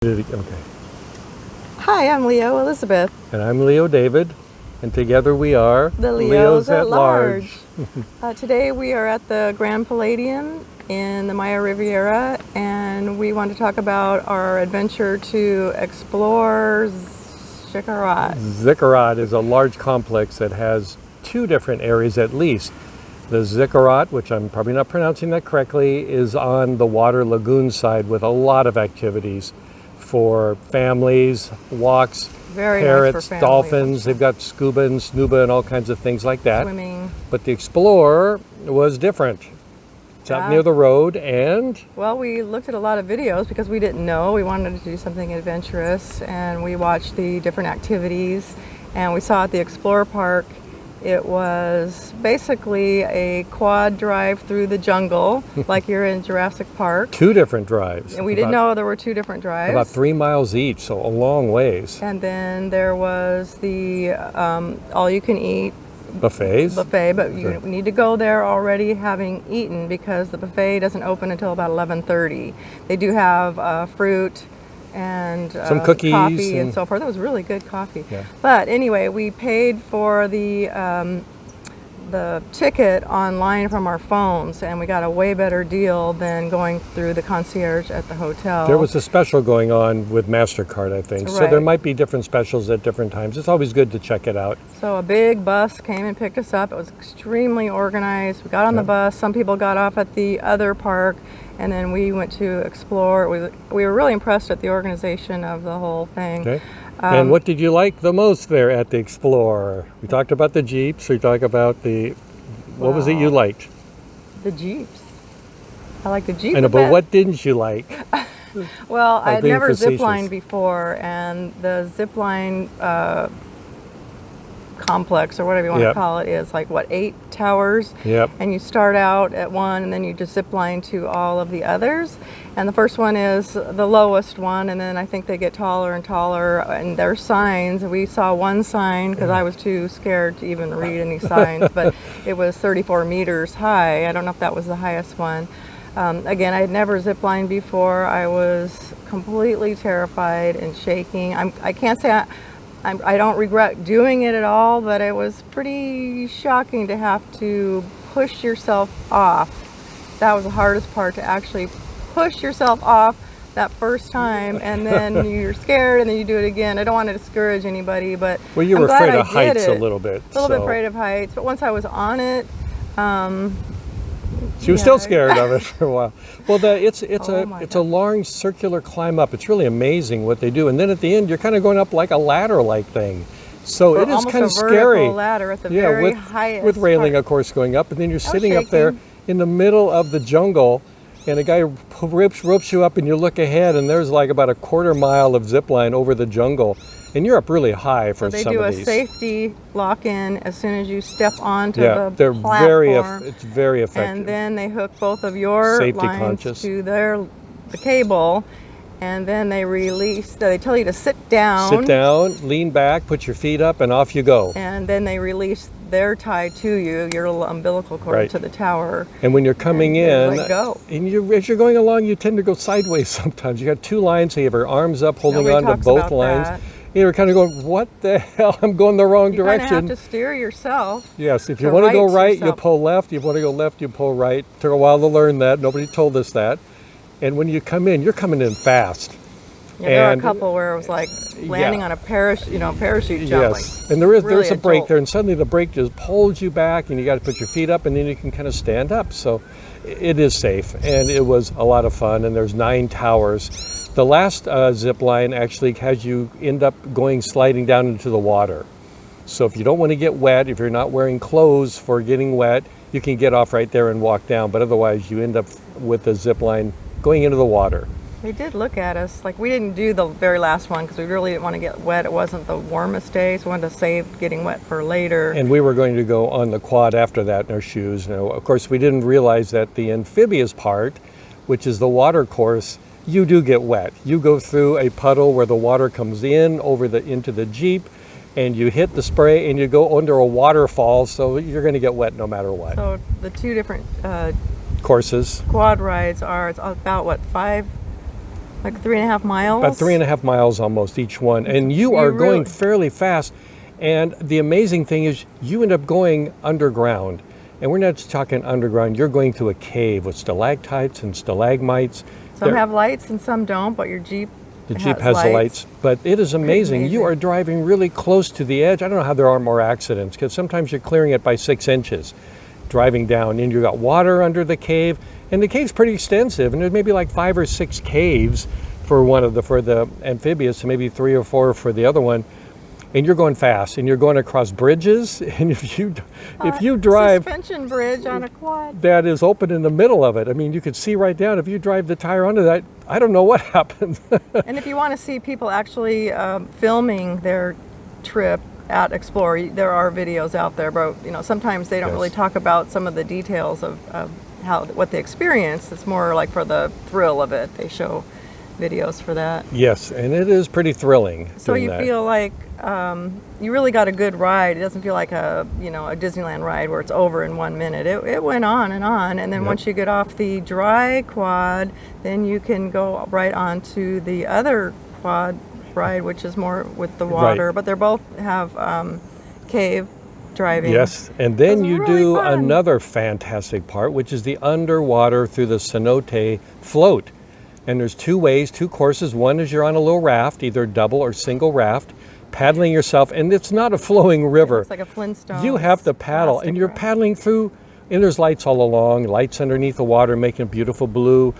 Okay. Hi, I'm Leo Elizabeth. And I'm Leo David, and together we are The Leos at Large. Today we are at the Grand Palladium in the Mayan Riviera, and we want to talk about our adventure to Explor Xcaret. Xcaret is a large complex that has two different areas at least. The Xcaret, which I'm probably not pronouncing that correctly, is on the water lagoon side with a lot of activities for families, walks, Very parrots, nice for families. dolphins. They've got scuba and snuba and all kinds of things like that. Swimming. But the Explorer was different. It's out near the road, and well, we looked at a lot of videos because we didn't know. We wanted to do something adventurous, and we watched the different activities, and we saw at the Explorer Park it was basically a quad drive through the jungle, like you're in Jurassic Park. two different drives. And we didn't know there were two different drives. About 3 miles each, so a long ways. And then there was the all-you-can-eat Buffets. buffet, but you need to go there already having eaten because the buffet doesn't open until about 11:30. They do have fruit and some cookies, coffee and so forth. It was really good coffee. Yeah. But anyway, we paid for the ticket online from our phones, and we got a way better deal than going through the concierge at the hotel. There was a special going on with MasterCard, I think. So there might be different specials at different times. It's always good to check it out. So a big bus came and picked us up. It was extremely organized. We got on the bus. Some people got off at the other park, and then we went to explore. We were really impressed at the organization of the whole thing. Okay. And what did you like the most there at the Explorer? We talked about the Jeeps. We talked about what was it you liked? The Jeeps. I like the Jeep. I know, but what didn't you like? Well, I had never facetious. ziplined before, and the zipline complex, or whatever you want to call it, is like 8 towers. Yep. And you start out at one, and then you just zip line to all of the others. And the first one is the lowest one, and then I think they get taller and taller. And there's signs. We saw one sign because I was too scared to even read any signs, but it was 34 meters high. I don't know if that was the highest one. Again, I had never zip lined before. I was completely terrified and shaking. I can't say I don't regret doing it at all, but it was pretty shocking to have to push yourself off. That was the hardest part, to actually push yourself off that first time, and then you're scared, and then you do it again. I don't want to discourage anybody, but well, you were afraid of heights a little bit. A little bit afraid of heights, but once I was on it, she was still scared of it for a while. Well, it's a long circular climb up. It's really amazing what they do. And then at the end, you're kind of going up like a ladder-like thing. So it is kind of scary. Almost a ladder at the very highest with railing, part. Of course, going up. And then you're sitting up there in the middle of the jungle, and a guy ropes you up, and you look ahead, and there's like about a quarter mile of zip line over the jungle. And you're up really high for some of these. So they do a safety lock-in as soon as you step onto the platform. It's very effective. And then they hook both of your lines to the cable, and then they release. They tell you to sit down. Sit down, lean back, put your feet up, and off you go. And then they release their tie to you, your little umbilical cord to the tower. And when you're coming in, let go. And as you're going along, you tend to go sideways sometimes. You got two lines, so you have your arms up, holding on to both lines. That. You're kind of going, what the hell? I'm going the wrong direction. You kind of have to steer yourself. Yes, if you want to go right, you pull left. If you want to go left, you pull right. It took a while to learn that. Nobody told us that. And when you come in, you're coming in fast. Yeah, there were a couple where it was like landing on a parachute jump. Yes, and there's a break there, and suddenly the brake just pulls you back, and you got to put your feet up, and then you can kind of stand up. So it is safe, and it was a lot of fun. And there's 9 towers. The last zip line actually has you end up sliding down into the water. So if you don't want to get wet, if you're not wearing clothes for getting wet, you can get off right there and walk down. But otherwise, you end up with the zip line going into the water. They did look at us. Like, we didn't do the very last one because we really didn't want to get wet. It wasn't the warmest day, so we wanted to save getting wet for later. And we were going to go on the quad after that in our shoes. Now, of course, we didn't realize that the amphibious part, which is the water course, you do get wet. You go through a puddle where the water comes in into the Jeep, and you hit the spray, and you go under a waterfall, so you're going to get wet no matter what. So the two different courses. Quad rides it's about 5 Like 3.5 miles? About 3.5 miles almost each one. And you are going fairly fast. And the amazing thing is you end up going underground. And we're not just talking underground, you're going through a cave with stalactites and stalagmites. Some have lights and some don't, but your Jeep The Jeep has the lights. But it is amazing. You are driving really close to the edge. I don't know how there aren't more accidents, because sometimes you're clearing it by 6 inches driving down, and you got water under the cave. And the cave's pretty extensive, and there's maybe like 5 or 6 caves for the amphibious, and maybe 3 or 4 for the other one. And you're going fast, and you're going across bridges. And if you drive, suspension bridge on a quad that is open in the middle of it. I mean, you could see right down. If you drive the tire onto that, I don't know what happens. And if you want to see people actually filming their trip at Explore, there are videos out there. But sometimes they don't really talk about some of the details of what they experience. It's more like for the thrill of it. They show videos for that. Yes, and it is pretty thrilling. So you feel like you really got a good ride. It doesn't feel like a Disneyland ride where it's over in 1 minute. It went on, and then once you get off the dry quad, then you can go right on to the other quad ride, which is more with the water. Right. But they both have cave driving. Yes, and then you really do fun. another fantastic part, which is the underwater through the cenote float. And there's 2 ways, 2 courses. One is you're on a little raft, either double or single raft, paddling yourself, and it's not a flowing river. It's like a Flintstone. You have to paddle, and you're paddling through, and there's lights all along, lights underneath the water making beautiful blue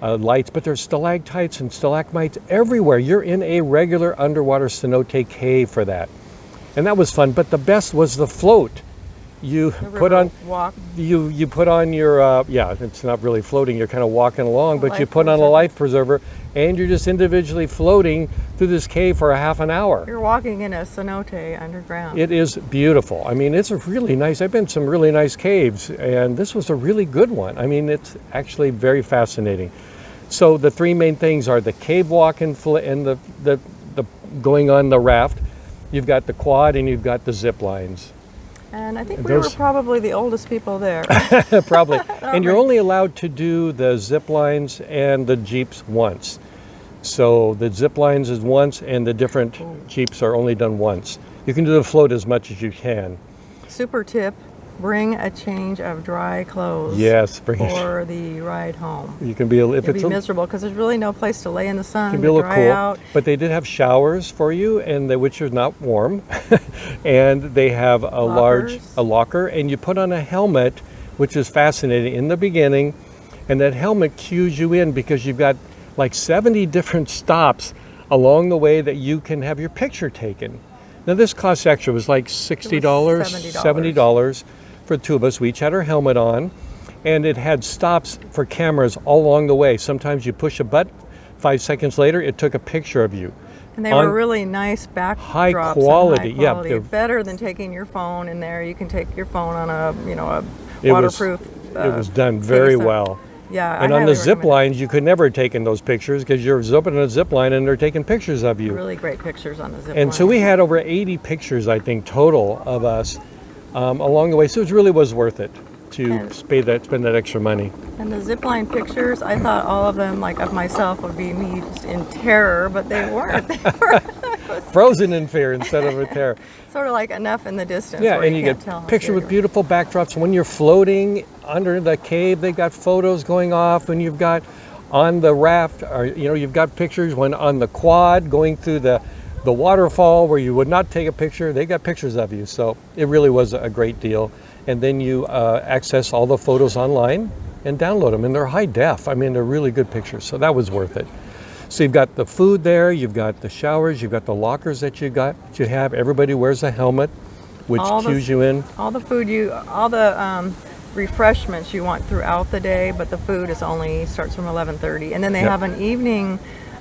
lights, but there's stalactites and stalagmites everywhere. You're in a regular underwater cenote cave for that. And that was fun, but the best was the float. You put on you put on your it's not really floating, you're kind of walking along, but you put on a life preserver, and you're just individually floating through this cave for a half an hour. You're walking in a cenote underground. It is beautiful. I mean, it's a really nice, I've been to some really nice caves, and this was a really good one. I mean, it's actually very fascinating. So the 3 main things are the cave walk and the going on the raft. You've got the quad, and you've got the zip lines. And I think we were probably the oldest people there. Probably. And you're only allowed to do the zip lines and the Jeeps once. So the zip lines is once, and the different Jeeps are only done once. You can do the float as much as you can. Super tip, bring a change of dry clothes. Yes, for the ride home. You can be You'll be miserable because there's really no place to lay in the sun. It can be a little cool, out. but they did have showers for you, and which are not warm, and they have a locker, and you put on a helmet, which is fascinating in the beginning, and that helmet cues you in because you've got like 70 different stops along the way that you can have your picture taken. Now this costs extra. It was like $60, $70 for the 2 of us. We each had our helmet on, and it had stops for cameras all along the way. Sometimes you push a button, 5 seconds later it took a picture of you. And they were really nice backdrops. High quality. Yeah, they're better than taking your phone in there. You can take your phone on a waterproof. It was done very well. Yeah, and on the zip lines, you could never have taken those pictures because you're zipping on a zip line and they're taking pictures of you. Really great pictures on the zip line. And so we had over 80 pictures, I think, total of us along the way. So it really was worth it to spend that extra money. And the zip line pictures, I thought all of them, like of myself, would be me just in terror, but they weren't. They were frozen in fear instead of a terror. Sort of like enough in the distance. Yeah, and you get pictures with beautiful backdrops. When you're floating under the cave, they've got photos going off, and you've got on the raft, or you've got pictures when on the quad going through the waterfall where you would not take a picture. They got pictures of you, so it really was a great deal. And then you access all the photos online and download them, and they're high def. I mean, they're really good pictures, so that was worth it. So you've got the food there, you've got the showers, you've got the lockers that you have. Everybody wears a helmet, which cues you in. All the food all the refreshments you want throughout the day, but the food starts from 11:30, and then they have an evening.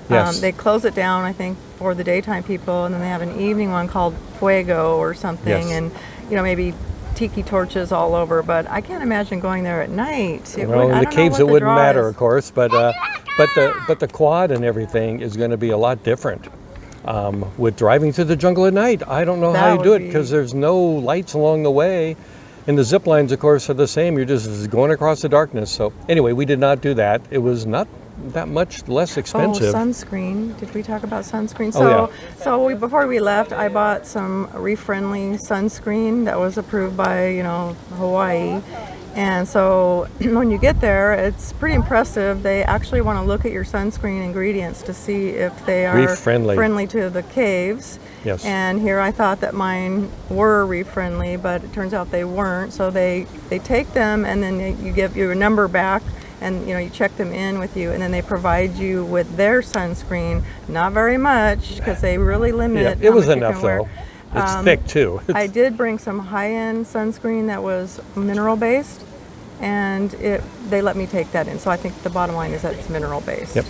They close it down, I think, for the daytime people, and then they have an evening one called Fuego or something, and maybe tiki torches all over. But I can't imagine going there at night. In the caves it wouldn't matter, of course, but the quad and everything is going to be a lot different. With driving through the jungle at night, I don't know how you do it because there's no lights along the way. And the zip lines, of course, are the same. You're just going across the darkness. So anyway, we did not do that. It was not that much less Oh, expensive. sunscreen. Did we talk about sunscreen? Oh, Before we left, I bought some reef-friendly sunscreen that was approved by, Hawaii. And so when you get there, it's pretty impressive. They actually want to look at your sunscreen ingredients to see if they are Reef-friendly. friendly to the caves. Yes. And here I thought that mine were reef-friendly, but it turns out they weren't. So they take them and then you give you a number back, and you check them in with you, and then they provide you with their sunscreen. Not very much, because they really limit. Yeah, it how was much you enough can wear. though. It's thick too. I did bring some high-end sunscreen that was mineral-based, and they let me take that in. So I think the bottom line is that it's mineral-based. Yep.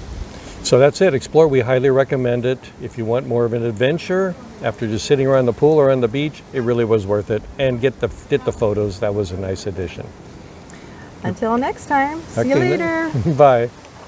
So that's it. Explore. We highly recommend it. If you want more of an adventure after just sitting around the pool or on the beach, it really was worth it. And get the photos. That was a nice addition. Until next time. See you Okay, later. Bye.